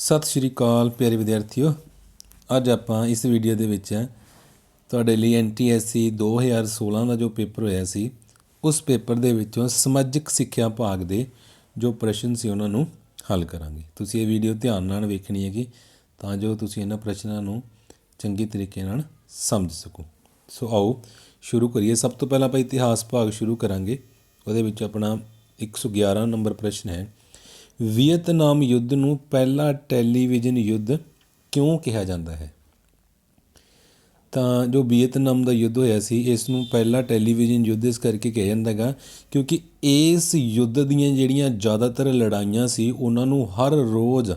ਸਤਿ ਸ਼੍ਰੀ ਅਕਾਲ ਪਿਆਰੇ ਵਿਦਿਆਰਥੀਓ। ਅੱਜ ਆਪਾਂ ਇਸ ਵੀਡੀਓ ਦੇ ਵਿੱਚ ਤੁਹਾਡੇ ਲਈ NTSC 2016 ਦਾ ਜੋ ਪੇਪਰ ਹੋਇਆ ਸੀ ਉਸ ਪੇਪਰ ਦੇ ਵਿੱਚੋਂ ਸਮਾਜਿਕ ਸਿੱਖਿਆ ਭਾਗ ਦੇ ਜੋ ਪ੍ਰਸ਼ਨ ਸੀ ਉਹਨਾਂ ਨੂੰ ਹੱਲ ਕਰਾਂਗੇ। ਤੁਸੀਂ ਇਹ ਵੀਡੀਓ ਧਿਆਨ ਨਾਲ ਵੇਖਣੀ ਹੈਗੀ ਤਾਂ ਜੋ ਤੁਸੀਂ ਇਹਨਾਂ ਪ੍ਰਸ਼ਨਾਂ ਨੂੰ ਚੰਗੀ ਤਰੀਕੇ ਨਾਲ ਸਮਝ ਸਕੋ। ਸੋ ਆਓ ਸ਼ੁਰੂ ਕਰੀਏ। ਸਭ ਤੋਂ ਪਹਿਲਾਂ ਆਪਾਂ ਇਤਿਹਾਸ ਭਾਗ ਸ਼ੁਰੂ ਕਰਾਂਗੇ। ਉਹਦੇ ਵਿੱਚ ਆਪਣਾ 111 ਨੰਬਰ ਪ੍ਰਸ਼ਨ ਹੈ, ਵੀਅਤਨਾਮ ਯੁੱਧ ਨੂੰ ਪਹਿਲਾ ਟੈਲੀਵਿਜ਼ਨ ਯੁੱਧ ਕਿਉਂ ਕਿਹਾ ਜਾਂਦਾ ਹੈ? ਤਾਂ ਜੋ ਵੀਅਤਨਾਮ ਦਾ ਯੁੱਧ ਹੋਇਆ ਸੀ ਇਸ ਨੂੰ ਪਹਿਲਾ ਟੈਲੀਵਿਜ਼ਨ ਯੁੱਧ ਇਸ ਕਰਕੇ ਕਿਹਾ ਜਾਂਦਾ ਹੈਗਾ ਕਿਉਂਕਿ ਇਸ ਯੁੱਧ ਦੀਆਂ ਜਿਹੜੀਆਂ ਜ਼ਿਆਦਾਤਰ ਲੜਾਈਆਂ ਸੀ ਉਹਨਾਂ ਨੂੰ ਹਰ ਰੋਜ਼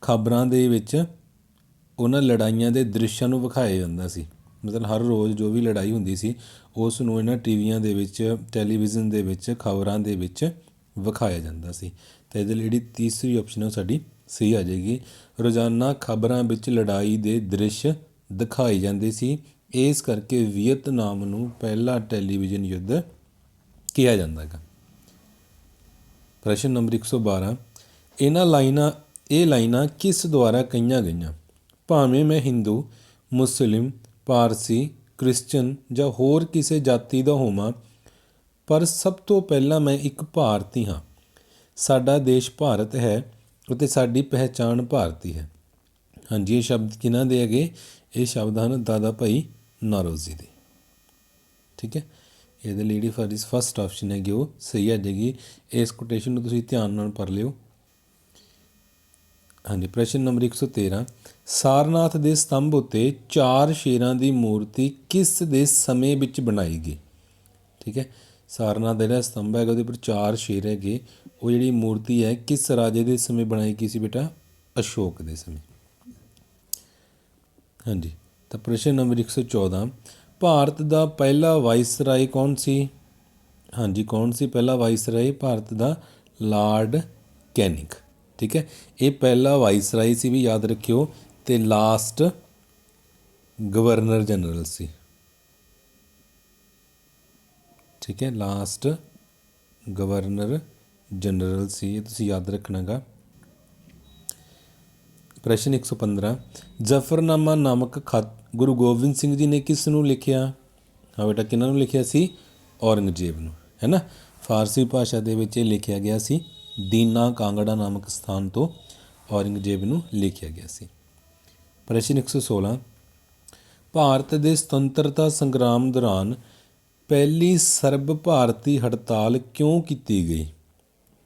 ਖਬਰਾਂ ਦੇ ਵਿੱਚ ਉਹਨਾਂ ਲੜਾਈਆਂ ਦੇ ਦ੍ਰਿਸ਼ਾਂ ਨੂੰ ਵਿਖਾਇਆ ਜਾਂਦਾ ਸੀ। ਮਤਲਬ ਹਰ ਰੋਜ਼ ਜੋ ਵੀ ਲੜਾਈ ਹੁੰਦੀ ਸੀ ਉਸ ਨੂੰ ਇਹਨਾਂ ਟੀਵੀਆਂ ਦੇ ਵਿੱਚ, ਟੈਲੀਵਿਜ਼ਨ ਦੇ ਵਿੱਚ, ਖਬਰਾਂ ਦੇ ਵਿੱਚ ਵਿਖਾਇਆ ਜਾਂਦਾ ਸੀ। ਤਾਂ ਇਹਦੇ ਲਈ ਜਿਹੜੀ ਤੀਸਰੀ ਆਪਸ਼ਨ ਹੈ ਸਾਡੀ ਸਹੀ ਆ ਜਾਏਗੀ। ਰੋਜ਼ਾਨਾ ਖਬਰਾਂ ਵਿੱਚ ਲੜਾਈ ਦੇ ਦ੍ਰਿਸ਼ ਦਿਖਾਏ ਜਾਂਦੇ ਸੀ, ਇਸ ਕਰਕੇ ਵੀਅਤਨਾਮ ਨੂੰ ਪਹਿਲਾ ਟੈਲੀਵਿਜ਼ਨ ਯੁੱਧ ਕਿਹਾ ਜਾਂਦਾ ਹੈਗਾ। ਪ੍ਰਸ਼ਨ ਨੰਬਰ 112, ਇਹ ਲਾਈਨਾਂ ਕਿਸ ਦੁਆਰਾ ਕਹੀਆਂ ਗਈਆਂ? ਭਾਵੇਂ ਮੈਂ ਹਿੰਦੂ, ਮੁਸਲਿਮ, ਪਾਰਸੀ, ਕ੍ਰਿਸਚਨ ਜਾਂ ਹੋਰ ਕਿਸੇ ਜਾਤੀ ਦਾ ਹੋਵਾਂ, ਪਰ ਸਭ ਤੋਂ ਪਹਿਲਾਂ ਮੈਂ ਇੱਕ ਭਾਰਤੀ ਹਾਂ। ਸਾਡਾ ਦੇਸ਼ ਭਾਰਤ ਹੈ ਅਤੇ ਸਾਡੀ ਪਹਿਚਾਣ ਭਾਰਤੀ ਹੈ। ਹਾਂਜੀ, ਇਹ ਸ਼ਬਦ ਕਿਹਨਾਂ ਦੇ ਹੈਗੇ? ਇਹ ਸ਼ਬਦ ਹਨ ਦਾਦਾ ਭਾਈ ਨੌਰੋਜੀ ਦੇ। ਠੀਕ ਹੈ, ਇਹਦੇ ਲਈ ਜਿਹੜੀ ਫਸਟ ਆਪਸ਼ਨ ਹੈਗੀ ਉਹ ਸਹੀ ਆ ਜਾਏਗੀ। ਇਸ ਕੋਟੇਸ਼ਨ ਨੂੰ ਤੁਸੀਂ ਧਿਆਨ ਨਾਲ ਪੜ੍ਹ ਲਿਓ। ਹਾਂਜੀ, ਪ੍ਰਸ਼ਨ ਨੰਬਰ 113, ਸਾਰਨਾਥ ਦੇ ਸਤੰਭ ਉੱਤੇ 4 ਸ਼ੇਰਾਂ ਦੀ ਮੂਰਤੀ ਕਿਸ ਦੇ ਸਮੇਂ ਵਿੱਚ ਬਣਾਈ ਗਈ? ਠੀਕ ਹੈ, ਸਾਰਨਾਥ ਦਾ ਜਿਹੜਾ ਸਤੰਭ ਹੈਗਾ ਉਹਦੇ ਉੱਪਰ 4 ਸ਼ੇਰ ਹੈਗੇ। ਉਹ ਜਿਹੜੀ ਮੂਰਤੀ ਹੈ ਕਿਸ ਰਾਜੇ ਦੇ ਸਮੇਂ ਬਣਾਈ ਗਈ ਸੀ ਬੇਟਾ? ਅਸ਼ੋਕ ਦੇ ਸਮੇਂ। ਹਾਂਜੀ, ਤਾਂ ਪ੍ਰਸ਼ਨ ਨੰਬਰ 114, ਭਾਰਤ ਦਾ ਪਹਿਲਾ ਵਾਇਸਰਾਏ ਕੌਣ ਸੀ? ਹਾਂਜੀ, ਕੌਣ ਸੀ ਪਹਿਲਾ ਵਾਇਸਰਾਏ? ਭਾਰਤ ਦਾ ਲਾਰਡ ਕੈਨਿੰਗ। ਠੀਕ ਹੈ, ਇਹ ਪਹਿਲਾ ਵਾਇਸਰਾਏ ਸੀ ਵੀ ਯਾਦ ਰੱਖਿਓ, ਅਤੇ ਲਾਸਟ ਗਵਰਨਰ ਜਨਰਲ ਸੀ। ਠੀਕ ਹੈ, ਲਾਸਟ ਗਵਰਨਰ ਜਨਰਲ ਸੀ, ਇਹ ਤੁਸੀਂ ਯਾਦ ਰੱਖਣਾ ਗਾ। ਪ੍ਰਸ਼ਨ 115, ਜ਼ਫਰਨਾਮਾ ਨਾਮਕ ਖਤ ਗੁਰੂ ਗੋਬਿੰਦ ਸਿੰਘ ਜੀ ਨੇ ਕਿਸ ਨੂੰ ਲਿਖਿਆ? ਹਾਂ ਬੇਟਾ, ਕਿਹਨਾਂ ਨੂੰ ਲਿਖਿਆ ਸੀ? ਔਰੰਗਜ਼ੇਬ ਨੂੰ, ਹੈ ਨਾ। ਫਾਰਸੀ ਭਾਸ਼ਾ ਦੇ ਵਿੱਚ ਇਹ ਲਿਖਿਆ ਗਿਆ ਸੀ। ਦੀਨਾ ਕਾਂਗੜਾ ਨਾਮਕ ਸਥਾਨ ਤੋਂ ਔਰੰਗਜ਼ੇਬ ਨੂੰ ਲਿਖਿਆ ਗਿਆ ਸੀ। ਪ੍ਰਸ਼ਨ 116, ਭਾਰਤ ਦੇ ਸੁਤੰਤਰਤਾ ਸੰਗਰਾਮ ਦੌਰਾਨ ਪਹਿਲੀ ਸਰਬ ਭਾਰਤੀ ਹੜਤਾਲ ਕਿਉਂ ਕੀਤੀ ਗਈ?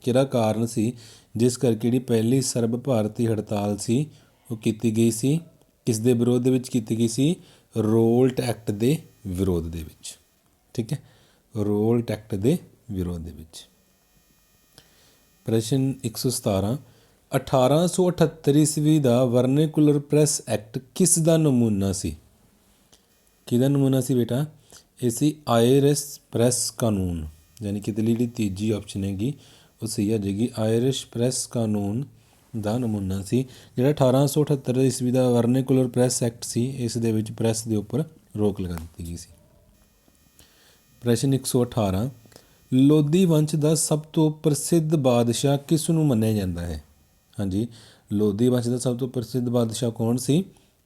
ਕਿਹੜਾ ਕਾਰਨ ਸੀ ਜਿਸ ਕਰਕੇ ਜਿਹੜੀ ਪਹਿਲੀ ਸਰਬ ਭਾਰਤੀ ਹੜਤਾਲ ਸੀ ਉਹ ਕੀਤੀ ਗਈ ਸੀ? ਕਿਸ ਦੇ ਵਿਰੋਧ ਦੇ ਵਿੱਚ ਕੀਤੀ ਗਈ ਸੀ? ਰੋਲਟ ਐਕਟ ਦੇ ਵਿਰੋਧ ਦੇ ਵਿੱਚ। ਠੀਕ ਹੈ, ਰੋਲਟ ਐਕਟ ਦੇ ਵਿਰੋਧ ਦੇ ਵਿੱਚ। ਪ੍ਰਸ਼ਨ 117, 1878 ਈਸਵੀ ਦਾ ਵਰਨੈਕੂਲਰ ਪ੍ਰੈਸ ਐਕਟ ਕਿਸ ਦਾ ਨਮੂਨਾ ਸੀ? ਕਿਹਦਾ ਨਮੂਨਾ ਸੀ ਬੇਟਾ? ਇਹ ਸੀ ਆਇਰਿਸ਼ ਪ੍ਰੈਸ ਕਾਨੂੰਨ, ਯਾਨੀ ਕਿ ਇਹਦੇ ਲਈ ਜਿਹੜੀ ਤੀਜੀ ਆਪਸ਼ਨ ਹੈਗੀ ਉਹ ਸਹੀ ਆ ਜਾਏਗੀ। ਆਇਰਿਸ਼ ਪ੍ਰੈਸ ਕਾਨੂੰਨ ਦਾ ਨਮੂਨਾ ਸੀ ਜਿਹੜਾ 1878 ਈਸਵੀ ਦਾ ਵਰਨੈਕੂਲਰ ਪ੍ਰੈਸ ਐਕਟ ਸੀ। ਇਸ ਦੇ ਵਿੱਚ ਪ੍ਰੈਸ ਦੇ ਉੱਪਰ ਰੋਕ ਲਗਾ ਦਿੱਤੀ ਗਈ ਸੀ। ਪ੍ਰਸ਼ਨ 118, ਲੋਧੀ ਵੰਸ਼ ਦਾ ਸਭ ਤੋਂ ਪ੍ਰਸਿੱਧ ਬਾਦਸ਼ਾਹ ਕਿਸ ਨੂੰ ਮੰਨਿਆ ਜਾਂਦਾ ਹੈ? ਹਾਂਜੀ, ਲੋਧੀ ਵੰਸ਼ ਦਾ ਸਭ ਤੋਂ ਪ੍ਰਸਿੱਧ ਬਾਦਸ਼ਾਹ ਕੌਣ ਸੀ?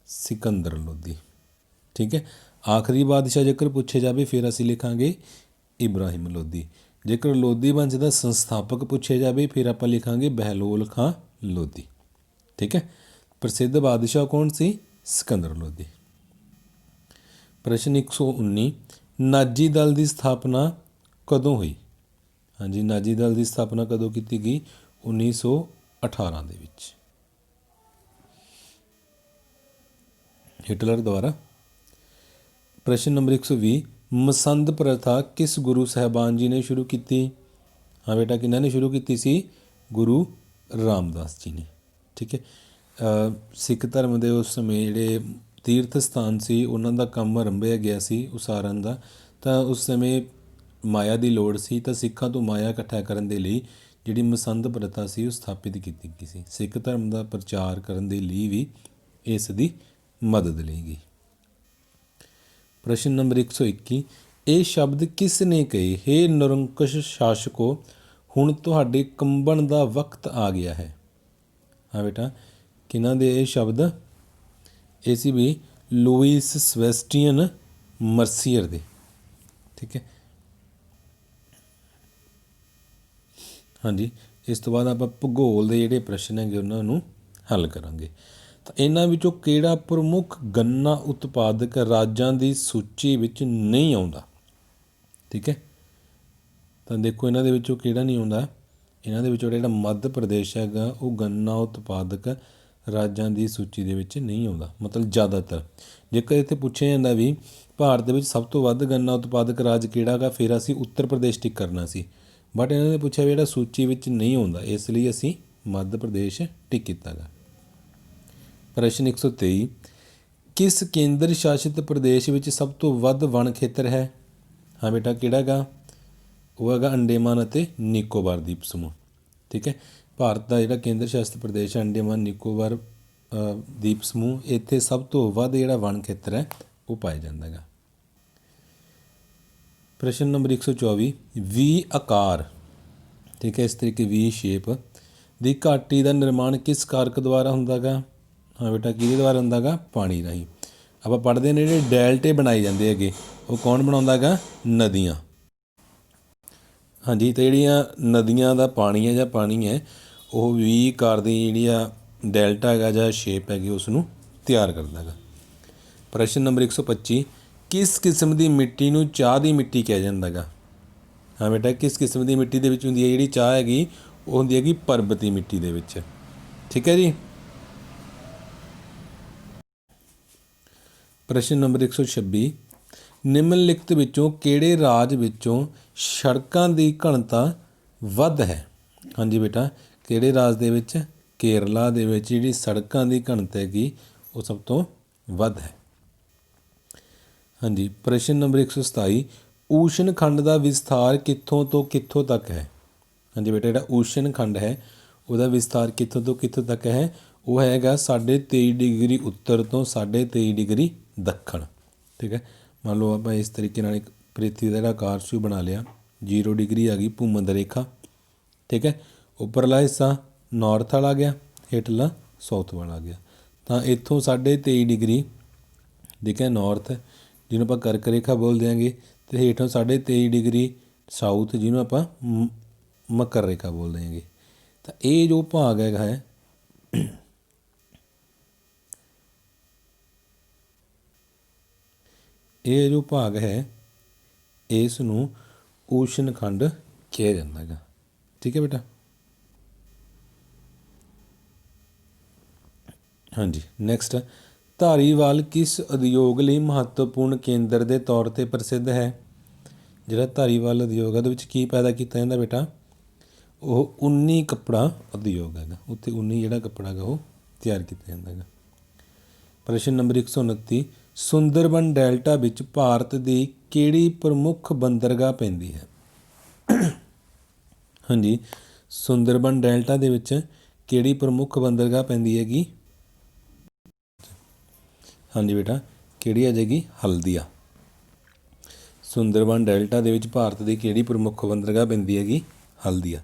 ਸਿਕੰਦਰ ਲੋਧੀ। ਠੀਕ ਹੈ, ਆਖਰੀ ਬਾਦਸ਼ਾਹ ਜੇਕਰ ਪੁੱਛੇ ਜਾਵੇ ਫਿਰ ਅਸੀਂ ਲਿਖਾਂਗੇ ਇਬਰਾਹਿਮ ਲੋਧੀ। ਜੇਕਰ ਲੋਧੀ ਵੰਸ਼ ਦਾ ਸੰਸਥਾਪਕ ਪੁੱਛਿਆ ਜਾਵੇ ਫਿਰ ਆਪਾਂ ਲਿਖਾਂਗੇ ਬਹਿਲੋਲ ਖਾਂ ਲੋਧੀ। ਠੀਕ ਹੈ, ਪ੍ਰਸਿੱਧ ਬਾਦਸ਼ਾਹ ਕੌਣ ਸੀ? ਸਿਕੰਦਰ ਲੋਧੀ। ਪ੍ਰਸ਼ਨ 119, ਨਾਜੀ ਦਲ ਦੀ ਸਥਾਪਨਾ ਕਦੋਂ ਹੋਈ? ਹਾਂਜੀ, ਨਾਜੀ ਦਲ ਦੀ ਸਥਾਪਨਾ ਕਦੋਂ ਕੀਤੀ ਗਈ? 1918 ਦੇ ਵਿੱਚ, ਹਿਟਲਰ ਦੁਆਰਾ। ਪ੍ਰਸ਼ਨ ਨੰਬਰ 120, ਮਸੰਦ ਪ੍ਰਥਾ ਕਿਸ ਗੁਰੂ ਸਾਹਿਬਾਨ ਜੀ ਨੇ ਸ਼ੁਰੂ ਕੀਤੀ? ਹਾਂ ਬੇਟਾ, ਕਿਹਨਾਂ ਨੇ ਸ਼ੁਰੂ ਕੀਤੀ ਸੀ? ਗੁਰੂ ਰਾਮਦਾਸ ਜੀ ਨੇ। ਠੀਕ ਹੈ, ਸਿੱਖ ਧਰਮ ਦੇ ਉਸ ਸਮੇਂ ਜਿਹੜੇ ਤੀਰਥ ਸਥਾਨ ਸੀ ਉਹਨਾਂ ਦਾ ਕੰਮ ਆਰੰਭਿਆ ਗਿਆ ਸੀ ਉਸਾਰਨ ਦਾ। ਤਾਂ ਉਸ ਸਮੇਂ ਮਾਇਆ ਦੀ ਲੋੜ ਸੀ, ਤਾਂ ਸਿੱਖਾਂ ਤੋਂ ਮਾਇਆ ਇਕੱਠਾ ਕਰਨ ਦੇ ਲਈ ਜਿਹੜੀ ਮਸੰਦ ਪ੍ਰਥਾ ਸੀ ਉਹ ਸਥਾਪਿਤ ਕੀਤੀ ਗਈ ਸੀ। ਸਿੱਖ ਧਰਮ ਦਾ ਪ੍ਰਚਾਰ ਕਰਨ ਦੇ ਲਈ ਵੀ ਇਸ ਦੀ ਮਦਦ ਲਈ ਗਈ। ਪ੍ਰਸ਼ਨ ਨੰਬਰ 121, ਇਹ ਸ਼ਬਦ ਕਿਸ ਨੇ ਕਹੇ? ਹੇ ਨਿਰੰਕੁਸ਼ ਸ਼ਾਸਕੋ, ਹੁਣ ਤੁਹਾਡੇ ਕੰਬਣ ਦਾ ਵਕਤ ਆ ਗਿਆ ਹੈ। हाँ बेटा, किन्हां दे ये शब्द, ये सी भी लुईस सेबेस्टियन मर्सीयर दे। ठीक है, हाँ जी। इस तो बाद आप भूगोल के जोड़े प्रश्न है उन्होंने हल करांगे। तो इन्हां विचों किहड़ा प्रमुख गन्ना उत्पादक राज्यां दी सूची विच नहीं आउंदा। ठीक है, तो देखो इन्हां दे विचों किहड़ा नहीं आउंदा, इन्हां दे विचों जिहड़ा मध्य प्रदेश हैगा वो गन्ना उत्पादक राज्यां दी सूची दे विच नहीं आउंदा। मतलब ज़्यादातर जेकर इत्थे पुछया जांदा भी भारत दे विच सब तो वध गन्ना उत्पादक राज किहड़ा गा, फिर असीं उत्तर प्रदेश टिक करना सी, बट इन्होंने पूछा भी जिहड़ा सूची विच नहीं आउंदा, इसलिए असीं मध्य प्रदेश टिक कीता गा। प्रश्न 123, किस केंद्र शासित प्रदेश विच सब तो वध वन खेतर है। हाँ बेटा, किहड़ा गा, वो हैगा अंडेमान अते निकोबार द्वीप समूह। ठीक है, भारत का जिहड़ा केंद्र शासित प्रदेश है अंडेमान निकोबार द्वीप समूह, इत्थे सब तो वध जिहड़ा वन खेतर है वो पाया जाता है। प्रश्न नंबर 124, वी आकार, ठीक है, इस तरीके वी शेप दी घाटी का निर्माण किस कारक द्वारा हुंदा गा। हाँ बेटा, किहदे द्वारा हुंदा गा, पानी राहीं। आप पढ़ते हैं जिहड़े डेल्टे बनाए जाते हैं वो कौन बनाउंदा गा, नदियाँ। हाँ जी, तो जिहड़ियां नदियां का पानी है जां पानी है वो वी आकार दी जिहड़ी आ डेल्टा हैगा जां शेप हैगी उसनूं तैयार करदा है। प्रश्न नंबर 125, किस किस्म की मिट्टी नूं चाह की मिट्टी कहा जाता है। हाँ बेटा, किस किस्म की मिट्टी दे विच हुंदी है जिहड़ी चाह हैगी वो हुंदी हैगी पर्बती मिट्टी दे विच। ठीक है जी। प्रश्न नंबर 126, निम्नलिखित विचों किहड़े राज विचों सड़कों की घनता वध है। हाँ जी बेटा, किहड़े राज दे विच, केरला दे विच जिहड़ी सड़कों की घनता हैगी वो सब तो वध है। हाँ जी। प्रश्न नंबर 127, ऊष्ण खंड का विस्तार कित्थों तो कित्थों तक है। हाँ जी बेटा, जिहड़ा ऊष्ण खंड है उसका विस्तार कित्थों तो कित्थों तक है, वो हैगा 23.5 डिग्री उत्तर तो 23.5 डिग्री दक्षिण। ठीक है, मान लो आप इस तरीके नाल एक पृथ्वी का जिहड़ा आकार सी बना लिया, 0 डिग्री आ गई भूमध्य रेखा। ठीक है, उपरला हिस्सा नॉर्थ वाला आ गया, हेठला साउथ वाला आ गया। तो इत्थों 23.5 डिग्री देखिए नॉर्थ जिन्हों आप कर्क रेखा बोल देंगे, तो हेठों 23.5 डिग्री साउथ जिन्हों आप मकर रेखा बोल देंगे। तो ये जो भाग है ये जो भाग है इसनूं ऊष्ण खंड कहा जाता है। ठीक है बेटा, हाँ जी। नैक्सट, धारीवाल किस उद्योग लिए महत्वपूर्ण केंद्र के तौर पर प्रसिद्ध है। जिहड़ा धारीवाल उद्योग है की पैदा किया जाता बेटा, वो ऊनी कपड़ा उद्योग है, उत्थे ऊनी जिहड़ा कपड़ा है वो तैयार किया जाता है। प्रश्न नंबर 129, सुंदरबन डेल्टा विच भारत की किहड़ी प्रमुख बंदरगाह पैंदी है। हाँ जी, सुंदरबन डेल्टा दे विच किहड़ी प्रमुख बंदरगाह पैंदी हैगी। हाँ जी बेटा, किहड़ी आ जाएगी, हल्दिया। सुंदरबन डेल्टा दे विच भारत की किहड़ी प्रमुख बंदरगाह पैंदी हैगी, हल्दिया।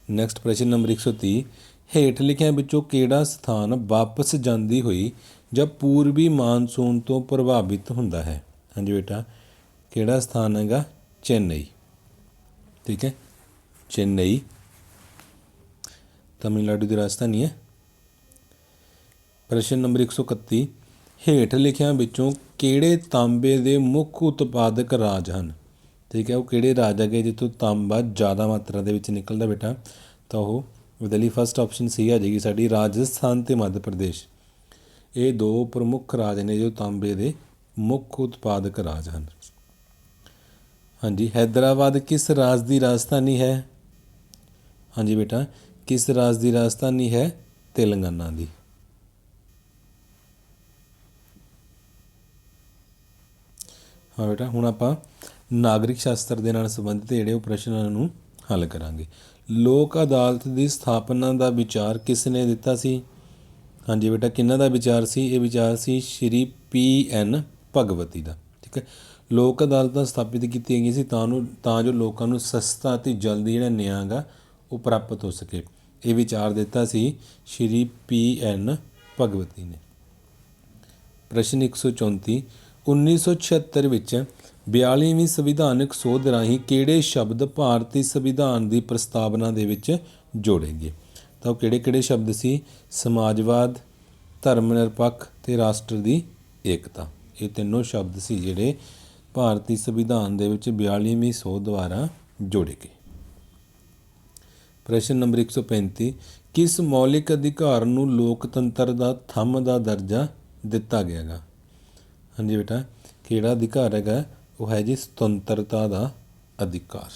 नैक्सट प्रश्न नंबर 130, हेठ लिखियां विचों किहड़ा स्थान वापस जाती हुई जब पूर्वी मानसून तो प्रभावित होंदा है। हाँ जी बेटा, किहड़ा स्थान हैगा, चेन्नई। ठीक है, चेन्नई तमिलनाडु की राजधानी है। प्रश्न नंबर 131, हेठ लिखियां विचों किहड़े तांबे के मुख्य उत्पादक राज हैं। ठीक है, वो किहड़े राज है जितों तांबा ज़्यादा मात्रा के निकलता बेटा, तो वो ਉਹਦੇ ਲਈ फस्ट ऑप्शन सी आ जाएगी साड़ी, राजस्थान तो मध्य प्रदेश। ये दो प्रमुख राज ने जो तांबे के मुख्य उत्पादक राज हैं। हाँ जी, हैदराबाद किस राज की राजधानी है। हाँ जी बेटा, किस राज की राजधानी है, तेलंगाना की। हाँ बेटा, हुण आपां नागरिक शास्त्र के नाल संबंधित जिहड़े प्रश्नां नूं हल करांगे। लोक अदालत की स्थापना का विचार किसने दिता सी। हाँ जी बेटा, किन्हां दा विचार सी, ये विचार सी श्री PN भगवती का। ठीक है, लोक अदालतां स्थापित की गई सी तां जो लोगों को सस्ता ते जल्दी जिहड़ा न्याय गा ਉਹ ਪ੍ਰਾਪਤ ਹੋ ਸਕੇ। ਇਹ ਵਿਚਾਰ ਦਿੱਤਾ ਸੀ ਸ਼੍ਰੀ PN ਭਗਵਤੀ ਨੇ। ਪ੍ਰਸ਼ਨ 134 1976 ਵਿੱਚ 42ਵੀਂ ਸੰਵਿਧਾਨਕ ਸੋਧ ਰਾਹੀਂ ਕਿਹੜੇ ਸ਼ਬਦ ਭਾਰਤੀ ਸੰਵਿਧਾਨ ਦੀ ਪ੍ਰਸਤਾਵਨਾ ਦੇ ਵਿੱਚ ਜੋੜੇ ਗਏ? ਤਾਂ ਉਹ ਕਿਹੜੇ ਸ਼ਬਦ ਸੀ? ਸਮਾਜਵਾਦ, ਧਰਮ ਨਿਰਪੱਖ ਅਤੇ ਰਾਸ਼ਟਰ ਦੀ ਏਕਤਾ। ਇਹ ਤਿੰਨੋਂ ਸ਼ਬਦ ਸੀ ਜਿਹੜੇ ਭਾਰਤੀ ਸੰਵਿਧਾਨ ਦੇ ਵਿੱਚ 42ਵੀਂ ਸੋਧ ਦੁਆਰਾ ਜੋੜੇ ਗਏ। ਪ੍ਰਸ਼ਨ ਨੰਬਰ 135 ਕਿਸ ਮੌਲਿਕ ਅਧਿਕਾਰ ਨੂੰ ਲੋਕਤੰਤਰ ਦਾ ਥੰਮ ਦਾ ਦਰਜਾ ਦਿੱਤਾ ਗਿਆ ਗਾ? ਹਾਂਜੀ ਬੇਟਾ, ਕਿਹੜਾ ਅਧਿਕਾਰ ਹੈਗਾ? ਉਹ ਹੈ ਜੀ ਸੁਤੰਤਰਤਾ ਦਾ ਅਧਿਕਾਰ।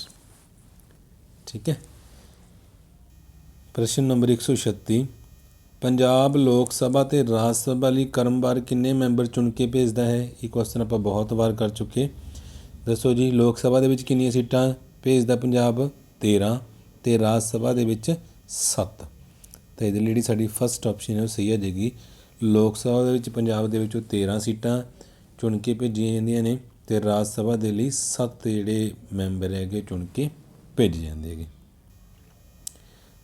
ਠੀਕ ਹੈ। ਪ੍ਰਸ਼ਨ ਨੰਬਰ 136 ਪੰਜਾਬ ਲੋਕ ਸਭਾ ਅਤੇ ਰਾਜ ਸਭਾ ਲਈ ਕ੍ਰਮਵਾਰ ਕਿੰਨੇ ਮੈਂਬਰ ਚੁਣ ਕੇ ਭੇਜਦਾ ਹੈ? ਇਹ ਕੁਐਸਚਨ ਆਪਾਂ ਬਹੁਤ ਵਾਰ ਕਰ ਚੁੱਕੇ। ਦੱਸੋ ਜੀ, ਲੋਕ ਸਭਾ ਦੇ ਵਿੱਚ ਕਿੰਨੀਆਂ ਸੀਟਾਂ ਭੇਜਦਾ ਪੰਜਾਬ? 13 ਅਤੇ ਰਾਜ ਸਭਾ ਦੇ ਵਿੱਚ 7। ਤਾਂ ਇਹਦੇ ਲਈ ਜਿਹੜੀ ਸਾਡੀ ਫਸਟ ਆਪਸ਼ਨ ਹੈ ਉਹ ਸਹੀ ਆ ਜਾਏਗੀ। ਲੋਕ ਸਭਾ ਦੇ ਵਿੱਚ ਪੰਜਾਬ ਦੇ ਵਿੱਚੋਂ 13 ਸੀਟਾਂ ਚੁਣ ਕੇ ਭੇਜੀਆਂ ਜਾਂਦੀਆਂ ਨੇ ਅਤੇ ਰਾਜ ਸਭਾ ਦੇ ਲਈ 7 ਜਿਹੜੇ ਮੈਂਬਰ ਹੈਗੇ ਚੁਣ ਕੇ ਭੇਜੇ ਜਾਂਦੇ ਹੈਗੇ।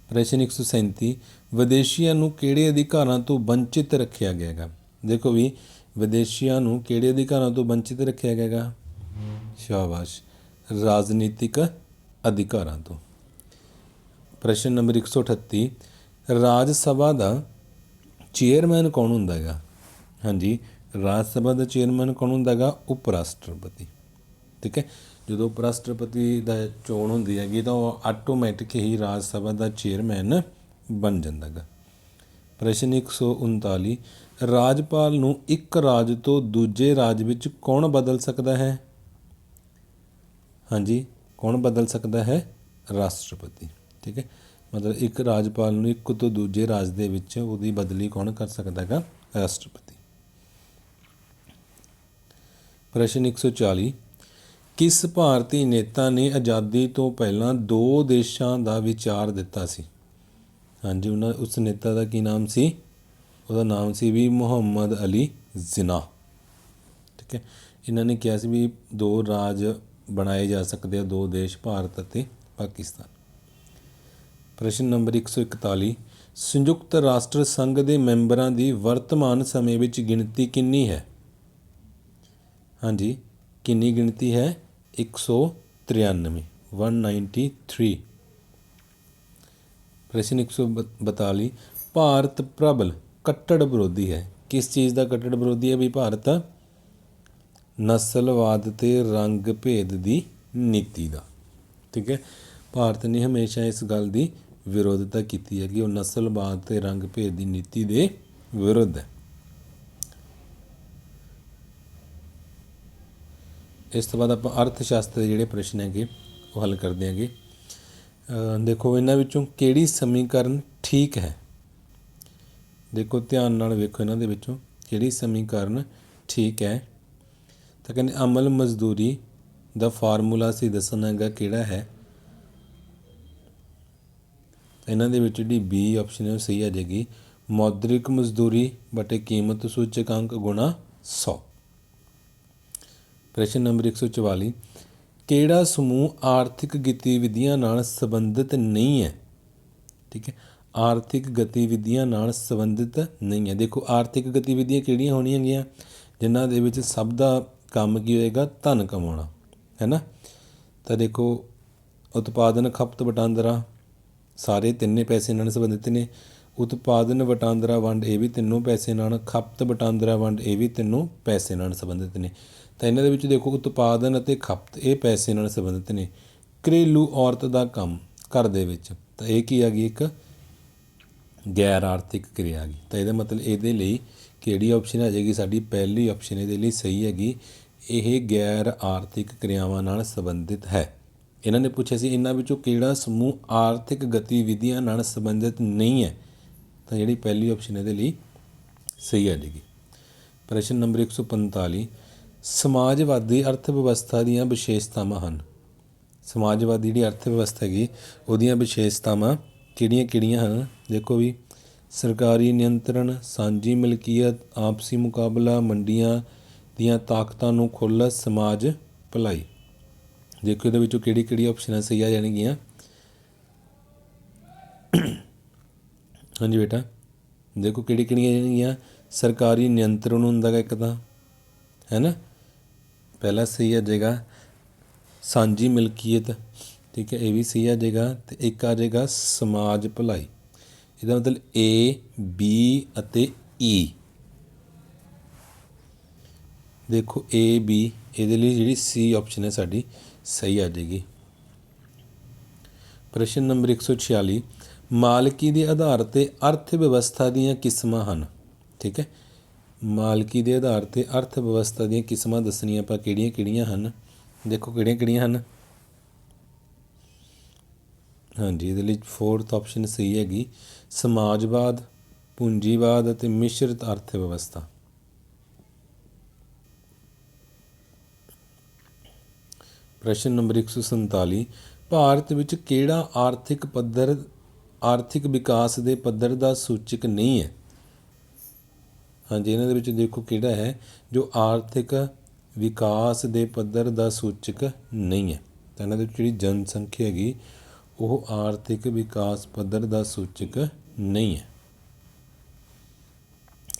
ਪ੍ਰਸ਼ਨ 137 ਵਿਦੇਸ਼ੀਆਂ ਨੂੰ ਕਿਹੜੇ ਅਧਿਕਾਰਾਂ ਤੋਂ ਵੰਚਿਤ ਰੱਖਿਆ ਗਿਆ ਹੈਗਾ? ਦੇਖੋ ਵੀ, ਵਿਦੇਸ਼ੀਆਂ ਨੂੰ ਕਿਹੜੇ ਅਧਿਕਾਰਾਂ ਤੋਂ ਵੰਚਿਤ ਰੱਖਿਆ ਗਿਆ ਹੈਗਾ? ਸ਼ਾਬਾਸ਼, ਰਾਜਨੀਤਿਕ ਅਧਿਕਾਰਾਂ ਤੋਂ। ਪ੍ਰਸ਼ਨ ਨੰਬਰ 138 ਰਾਜ ਸਭਾ ਦਾ ਚੇਅਰਮੈਨ ਕੌਣ ਹੁੰਦਾ ਹੈਗਾ? ਹਾਂਜੀ, ਰਾਜ ਸਭਾ ਦਾ ਚੇਅਰਮੈਨ ਕੌਣ ਹੁੰਦਾ ਹੈਗਾ? ਉਪ ਰਾਸ਼ਟਰਪਤੀ। ਠੀਕ ਹੈ। ਜਦੋਂ ਉਪ ਰਾਸ਼ਟਰਪਤੀ ਦਾ ਚੋਣ ਹੁੰਦੀ ਹੈਗੀ ਤਾਂ ਉਹ ਆਟੋਮੈਟਿਕ ਹੀ ਰਾਜ ਸਭਾ ਦਾ ਚੇਅਰਮੈਨ ਬਣ ਜਾਂਦਾ ਹੈਗਾ। ਪ੍ਰਸ਼ਨ 139 ਰਾਜਪਾਲ ਨੂੰ ਇੱਕ ਰਾਜ ਤੋਂ ਦੂਜੇ ਰਾਜ ਵਿੱਚ ਕੌਣ ਬਦਲ ਸਕਦਾ ਹੈ? ਹਾਂਜੀ, ਕੌਣ ਬਦਲ ਸਕਦਾ ਹੈ? ਰਾਸ਼ਟਰਪਤੀ। ਠੀਕ ਹੈ। ਮਤਲਬ ਇੱਕ ਰਾਜਪਾਲ ਨੂੰ ਇੱਕ ਤੋਂ ਦੂਜੇ ਰਾਜ ਦੇ ਵਿੱਚ ਉਹਦੀ ਬਦਲੀ ਕੌਣ ਕਰ ਸਕਦਾ ਹੈਗਾ? ਰਾਸ਼ਟਰਪਤੀ। ਪ੍ਰਸ਼ਨ 140 ਕਿਸ ਭਾਰਤੀ ਨੇਤਾ ਨੇ ਆਜ਼ਾਦੀ ਤੋਂ ਪਹਿਲਾਂ 2 ਦੇਸ਼ਾਂ ਦਾ ਵਿਚਾਰ ਦਿੱਤਾ ਸੀ? ਹਾਂਜੀ, ਉਸ ਨੇਤਾ ਦਾ ਕੀ ਨਾਮ ਸੀ? ਉਹਦਾ ਨਾਮ ਸੀ ਵੀ ਮੁਹੰਮਦ ਅਲੀ ਜਿਨਾਹ। ਠੀਕ ਹੈ। ਇਹਨਾਂ ਨੇ ਕਿਹਾ ਸੀ ਵੀ 2 ਰਾਜ ਬਣਾਏ ਜਾ ਸਕਦੇ ਆ, 2 ਦੇਸ਼, ਭਾਰਤ ਅਤੇ ਪਾਕਿਸਤਾਨ। ਪ੍ਰਸ਼ਨ ਨੰਬਰ 141 ਸੰਯੁਕਤ ਰਾਸ਼ਟਰ ਸੰਘ ਦੇ ਮੈਂਬਰਾਂ ਦੀ ਵਰਤਮਾਨ ਸਮੇਂ ਵਿੱਚ ਗਿਣਤੀ ਕਿੰਨੀ ਹੈ? ਹਾਂਜੀ, ਕਿੰਨੀ ਗਿਣਤੀ ਹੈ? 193, 193। ਪ੍ਰਸ਼ਨ 142 ਭਾਰਤ ਪ੍ਰਬਲ ਕੱਟੜ ਵਿਰੋਧੀ ਹੈ। ਕਿਸ ਚੀਜ਼ ਦਾ ਕੱਟੜ ਵਿਰੋਧੀ ਹੈ? ਵੀ ਭਾਰਤ ਨਸਲਵਾਦ ਅਤੇ ਰੰਗ ਭੇਦ ਦੀ ਨੀਤੀ ਦਾ। ਠੀਕ ਹੈ। ਭਾਰਤ ਨੇ ਹਮੇਸ਼ਾ ਇਸ ਗੱਲ ਦੀ ਵਿਰੋਧਤਾ ਕੀਤੀ ਹੈ ਕਿ ਉਹ ਨਸਲਵਾਦ ਅਤੇ ਰੰਗ ਭੇਦ ਦੀ ਨੀਤੀ ਦੇ ਵਿਰੁੱਧ ਹੈ। ਇਸ ਤੋਂ ਬਾਅਦ ਆਪਾਂ ਅਰਥ ਸ਼ਾਸਤਰ ਦੇ ਜਿਹੜੇ ਪ੍ਰਸ਼ਨ ਹੈਗੇ ਉਹ ਹੱਲ ਕਰਦੇ ਹੈਗੇ। ਦੇਖੋ, ਇਹਨਾਂ ਵਿੱਚੋਂ ਕਿਹੜੀ ਸਮੀਕਰਨ ਠੀਕ ਹੈ? ਦੇਖੋ, ਧਿਆਨ ਨਾਲ ਵੇਖੋ, ਇਹਨਾਂ ਦੇ ਵਿੱਚੋਂ ਕਿਹੜੀ ਸਮੀਕਰਨ ਠੀਕ ਹੈ? ਤਾਂ ਕਹਿੰਦੇ ਅਮਲ ਮਜ਼ਦੂਰੀ ਦਾ ਫਾਰਮੂਲਾ ਅਸੀਂ ਦੱਸਣਾ ਹੈਗਾ ਕਿਹੜਾ ਹੈ। ਇਹਨਾਂ ਦੇ ਵਿੱਚ ਜਿਹੜੀ B ਆਪਸ਼ਨ ਹੈ ਉਹ ਸਹੀ ਆ ਜਾਏਗੀ। ਮੌਦਰਿਕ ਮਜ਼ਦੂਰੀ ਬਟੇ ਕੀਮਤ ਸੂਚਕਾਂਕ ਗੁਣਾ 100। ਪ੍ਰਸ਼ਨ ਨੰਬਰ 144 ਕਿਹੜਾ ਸਮੂਹ ਆਰਥਿਕ ਗਤੀਵਿਧੀਆਂ ਨਾਲ ਸੰਬੰਧਿਤ ਨਹੀਂ ਹੈ? ਠੀਕ ਹੈ। ਆਰਥਿਕ ਗਤੀਵਿਧੀਆਂ ਨਾਲ ਸੰਬੰਧਿਤ ਨਹੀਂ ਹੈ। ਦੇਖੋ, ਆਰਥਿਕ ਗਤੀਵਿਧੀਆਂ ਕਿਹੜੀਆਂ ਹੋਣਗੀਆਂ? ਜਿਨ੍ਹਾਂ ਦੇ ਵਿੱਚ ਸਭ ਦਾ ਕੰਮ ਕੀ ਹੋਏਗਾ? ਧਨ ਕਮਾਉਣਾ, ਹੈ ਨਾ। ਤਾਂ ਦੇਖੋ, ਉਤਪਾਦਨ, ਖਪਤ, ਵਟਾਂਦਰਾ, ਸਾਰੇ ਤਿੰਨੇ ਪੈਸੇ ਨਾਲ ਸੰਬੰਧਿਤ ਨੇ। ਉਤਪਾਦਨ, ਵਟਾਂਦਰਾ, ਵੰਡ ਇਹ ਵੀ ਤਿੰਨੋਂ ਪੈਸੇ ਨਾਲ, ਖਪਤ, ਵਟਾਂਦਰਾ, ਵੰਡ ਇਹ ਵੀ ਤਿੰਨੋਂ ਪੈਸੇ ਨਾਲ ਸੰਬੰਧਿਤ ਨੇ। ਤਾਂ ਇਹਨਾਂ ਦੇ ਵਿੱਚ ਦੇਖੋ, ਉਤਪਾਦਨ ਅਤੇ ਖਪਤ ਇਹ ਪੈਸੇ ਨਾਲ ਸੰਬੰਧਿਤ ਨੇ। ਘਰੇਲੂ ਔਰਤ ਦਾ ਕੰਮ ਘਰ ਦੇ ਵਿੱਚ, ਤਾਂ ਇਹ ਕੀ ਆ ਗਈ? ਇੱਕ ਗੈਰ ਆਰਥਿਕ ਕਿਰਿਆ ਆ ਗਈ। ਤਾਂ ਇਹਦਾ ਮਤਲਬ ਇਹਦੇ ਲਈ ਕਿਹੜੀ ਆਪਸ਼ਨ ਆ ਜਾਏਗੀ? ਸਾਡੀ ਪਹਿਲੀ ਆਪਸ਼ਨ ਇਹਦੇ ਲਈ ਸਹੀ ਹੈਗੀ। ਇਹ ਗੈਰ ਆਰਥਿਕ ਕਿਰਿਆਵਾਂ ਨਾਲ ਸੰਬੰਧਿਤ ਹੈ। ਇਹਨਾਂ ਨੇ ਪੁੱਛਿਆ ਸੀ ਇਹਨਾਂ ਵਿੱਚੋਂ ਕਿਹੜਾ ਸਮੂਹ ਆਰਥਿਕ ਗਤੀਵਿਧੀਆਂ ਨਾਲ ਸੰਬੰਧਿਤ ਨਹੀਂ ਹੈ? ਤਾਂ ਜਿਹੜੀ ਪਹਿਲੀ ਆਪਸ਼ਨ ਇਹਦੇ ਲਈ ਸਹੀ ਆ ਜਾਏਗੀ। ਪ੍ਰਸ਼ਨ ਨੰਬਰ 145 ਸਮਾਜਵਾਦੀ ਅਰਥ ਵਿਵਸਥਾ ਦੀਆਂ ਵਿਸ਼ੇਸ਼ਤਾਵਾਂ ਹਨ। ਸਮਾਜਵਾਦੀ ਜਿਹੜੀ ਅਰਥ ਵਿਵਸਥਾ ਹੈਗੀ ਉਹਦੀਆਂ ਵਿਸ਼ੇਸ਼ਤਾਵਾਂ ਕਿਹੜੀਆਂ ਕਿਹੜੀਆਂ ਹਨ? ਦੇਖੋ ਵੀ, ਸਰਕਾਰੀ ਨਿਯੰਤਰਣ, ਸਾਂਝੀ ਮਲਕੀਅਤ, ਆਪਸੀ ਮੁਕਾਬਲਾ, ਮੰਡੀਆਂ ਦੀਆਂ ਤਾਕਤਾਂ ਨੂੰ ਖੁੱਲ੍ਹ, ਸਮਾਜ ਭਲਾਈ। ਦੇਖੋ, ਇਹਦੇ ਵਿੱਚੋਂ ਕਿਹੜੀ ਕਿਹੜੀ ਆਪਸ਼ਨਾਂ ਸਹੀ ਆ ਜਾਣਗੀਆਂ? हाँ जी बेटा, देखो किहड़ी किहड़ियां सरकारी नियंत्रण हुंदा गा एक तां, है ना। पहला सही आ जाएगा सांझी मिल्कीयत, ठीक है, ये भी सही आ जाएगा। तो एक आ जाएगा समाज भलाई। ਇਹਦਾ ਮਤਲਬ A B ਅਤੇ E। ਦੇਖੋ A B ਇਹਦੇ ਲਈ ਜਿਹੜੀ C ਆਪਸ਼ਨ ਹੈ ਸਾਡੀ ਸਹੀ ਆ ਜਾਏਗੀ। ਪ੍ਰਸ਼ਨ ਨੰਬਰ 146, ਮਾਲਕੀ ਦੇ ਆਧਾਰ 'ਤੇ ਅਰਥ ਵਿਵਸਥਾ ਦੀਆਂ ਕਿਸਮਾਂ ਹਨ। ਠੀਕ ਹੈ, ਮਾਲਕੀ ਦੇ ਆਧਾਰ 'ਤੇ ਅਰਥ ਵਿਵਸਥਾ ਦੀਆਂ ਕਿਸਮਾਂ ਦੱਸਣੀਆਂ ਆਪਾਂ ਕਿਹੜੀਆਂ ਕਿਹੜੀਆਂ ਹਨ। ਦੇਖੋ ਕਿਹੜੀਆਂ ਕਿਹੜੀਆਂ ਹਨ। ਹਾਂਜੀ, ਇਹਦੇ ਲਈ 4th ਆਪਸ਼ਨ ਸਹੀ ਹੈਗੀ, ਸਮਾਜਵਾਦ, ਪੂੰਜੀਵਾਦ ਅਤੇ ਮਿਸ਼ਰਤ ਅਰਥ ਵਿਵਸਥਾ। ਪ੍ਰਸ਼ਨ ਨੰਬਰ 147, ਭਾਰਤ ਵਿੱਚ ਕਿਹੜਾ ਆਰਥਿਕ ਵਿਕਾਸ ਦੇ ਪੱਧਰ ਦਾ ਸੂਚਕ ਨਹੀਂ ਹੈ। ਹਾਂਜੀ, ਇਹਨਾਂ ਦੇ ਵਿੱਚ ਦੇਖੋ ਕਿਹੜਾ ਹੈ ਜੋ ਆਰਥਿਕ ਵਿਕਾਸ ਦੇ ਪੱਧਰ ਦਾ ਸੂਚਕ ਨਹੀਂ ਹੈ। ਤਾਂ ਇਹਨਾਂ ਦੇ ਵਿੱਚ ਜਿਹੜੀ ਜਨਸੰਖਿਆ ਹੈਗੀ ਉਹ ਆਰਥਿਕ ਵਿਕਾਸ ਪੱਧਰ ਦਾ ਸੂਚਕ ਨਹੀਂ ਹੈ।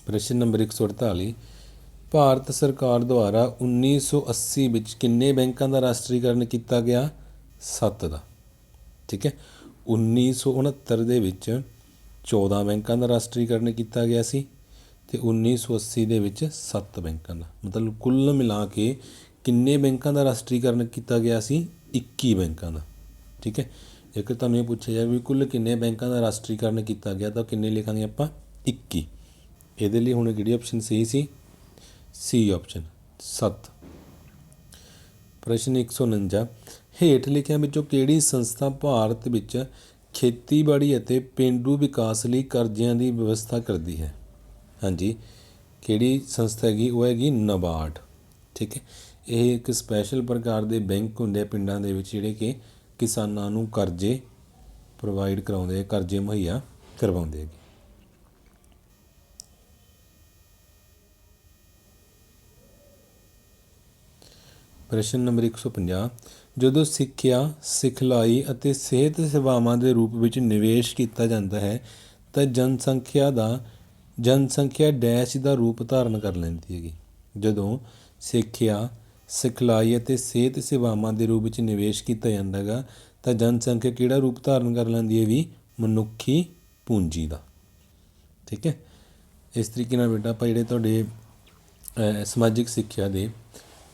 ਪ੍ਰਸ਼ਨ ਨੰਬਰ 148, ਭਾਰਤ ਸਰਕਾਰ ਦੁਆਰਾ 1980 ਵਿੱਚ ਕਿੰਨੇ ਬੈਂਕਾਂ ਦਾ ਰਾਸ਼ਟਰੀਕਰਨ ਕੀਤਾ ਗਿਆ? 7 ਦਾ। ਠੀਕ ਹੈ, 1969 ਦੇ ਵਿੱਚ 14 ਬੈਂਕਾਂ ਦਾ ਰਾਸ਼ਟਰੀਕਰਨ ਕੀਤਾ ਗਿਆ ਸੀ ਅਤੇ 1980 ਦੇ ਵਿੱਚ 7 ਬੈਂਕਾਂ ਦਾ। ਮਤਲਬ ਕੁੱਲ ਮਿਲਾ ਕੇ ਕਿੰਨੇ ਬੈਂਕਾਂ ਦਾ ਰਾਸ਼ਟਰੀਕਰਨ ਕੀਤਾ ਗਿਆ ਸੀ? 21 ਬੈਂਕਾਂ ਦਾ। ਠੀਕ ਹੈ, ਜੇਕਰ ਤੁਹਾਨੂੰ ਇਹ ਪੁੱਛਿਆ ਜਾਵੇ ਵੀ ਕੁੱਲ ਕਿੰਨੇ ਬੈਂਕਾਂ ਦਾ ਰਾਸ਼ਟਰੀਕਰਨ ਕੀਤਾ ਗਿਆ ਤਾਂ ਕਿੰਨੇ ਲਿਖਾਂਗੇ ਆਪਾਂ? 21। ਇਹਦੇ ਲਈ ਹੁਣ ਕਿਹੜੀ ਆਪਸ਼ਨ ਸਹੀ ਸੀ? ਸੀ ਆਪਸ਼ਨ 7। ਪ੍ਰਸ਼ਨ 149, ਹੇਠ ਲਿਖਿਆਂ ਵਿੱਚੋਂ ਕਿਹੜੀ ਸੰਸਥਾ ਭਾਰਤ ਵਿੱਚ ਖੇਤੀਬਾੜੀ ਅਤੇ ਪੇਂਡੂ ਵਿਕਾਸ ਲਈ ਕਰਜ਼ਿਆਂ ਦੀ ਵਿਵਸਥਾ ਕਰਦੀ ਹੈ? ਹਾਂਜੀ, ਕਿਹੜੀ ਸੰਸਥਾ ਹੈਗੀ? ਉਹ ਹੈਗੀ ਨਬਾਰਡ। ਠੀਕ ਹੈ, ਇਹ ਇੱਕ ਸਪੈਸ਼ਲ ਪ੍ਰਕਾਰ ਦੇ ਬੈਂਕ ਹੁੰਦੇ ਆ ਪਿੰਡਾਂ ਦੇ ਵਿੱਚ ਜਿਹੜੇ ਕਿ ਕਿਸਾਨਾਂ ਨੂੰ ਕਰਜ਼ੇ ਪ੍ਰੋਵਾਈਡ ਕਰਾਉਂਦੇ, ਕਰਜ਼ੇ ਮੁਹੱਈਆ ਕਰਵਾਉਂਦੇ ਹੈਗੇ। ਪ੍ਰਸ਼ਨ ਨੰਬਰ 150, ਜਦੋਂ ਸਿੱਖਿਆ, ਸਿਖਲਾਈ ਅਤੇ ਸਿਹਤ ਸੇਵਾਵਾਂ ਦੇ ਰੂਪ ਵਿੱਚ ਨਿਵੇਸ਼ ਕੀਤਾ ਜਾਂਦਾ ਹੈ ਤਾਂ ਜਨਸੰਖਿਆ ਡੈਸ਼ ਦਾ ਰੂਪ ਧਾਰਨ ਕਰ ਲੈਂਦੀ ਹੈਗੀ। ਜਦੋਂ ਸਿੱਖਿਆ, ਸਿਖਲਾਈ ਅਤੇ ਸਿਹਤ ਸੇਵਾਵਾਂ ਦੇ ਰੂਪ ਵਿੱਚ ਨਿਵੇਸ਼ ਕੀਤਾ ਜਾਂਦਾ ਹੈਗਾ ਤਾਂ ਜਨਸੰਖਿਆ ਕਿਹੜਾ ਰੂਪ ਧਾਰਨ ਕਰ ਲੈਂਦੀ ਹੈ ਵੀ? ਮਨੁੱਖੀ ਪੂੰਜੀ ਦਾ। ਠੀਕ ਹੈ, ਇਸ ਤਰੀਕੇ ਨਾਲ ਬੇਟਾ ਆਪਾਂ ਜਿਹੜੇ ਤੁਹਾਡੇ ਸਮਾਜਿਕ ਸਿੱਖਿਆ ਦੇ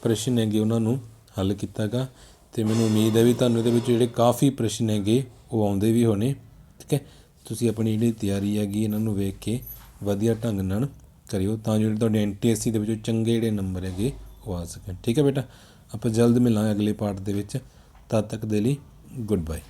ਪ੍ਰਸ਼ਨ ਹੈਗੇ ਉਹਨਾਂ ਨੂੰ ਹੱਲ ਕੀਤਾ ਗਾ ਅਤੇ ਮੈਨੂੰ ਉਮੀਦ ਹੈ ਵੀ ਤੁਹਾਨੂੰ ਇਹਦੇ ਵਿੱਚ ਜਿਹੜੇ ਕਾਫੀ ਪ੍ਰਸ਼ਨ ਹੈਗੇ ਉਹ ਆਉਂਦੇ ਵੀ ਹੋਣੇ। ਠੀਕ ਹੈ, ਤੁਸੀਂ ਆਪਣੀ ਜਿਹੜੀ ਤਿਆਰੀ ਹੈਗੀ ਇਹਨਾਂ ਨੂੰ ਵੇਖ ਕੇ ਵਧੀਆ ਢੰਗ ਨਾਲ ਕਰਿਓ ਤਾਂ ਜਿਹੜੇ ਤੁਹਾਡੇ NTSC ਦੇ ਵਿੱਚੋਂ ਚੰਗੇ ਜਿਹੜੇ ਨੰਬਰ ਹੈਗੇ ਉਹ ਆ ਸਕਣ। ਠੀਕ ਹੈ ਬੇਟਾ, ਆਪਾਂ ਜਲਦ ਮਿਲਾਂਗੇ ਅਗਲੇ ਪਾਰਟ ਦੇ ਵਿੱਚ। ਤਦ ਤੱਕ ਦੇ ਲਈ ਗੁੱਡ ਬਾਏ।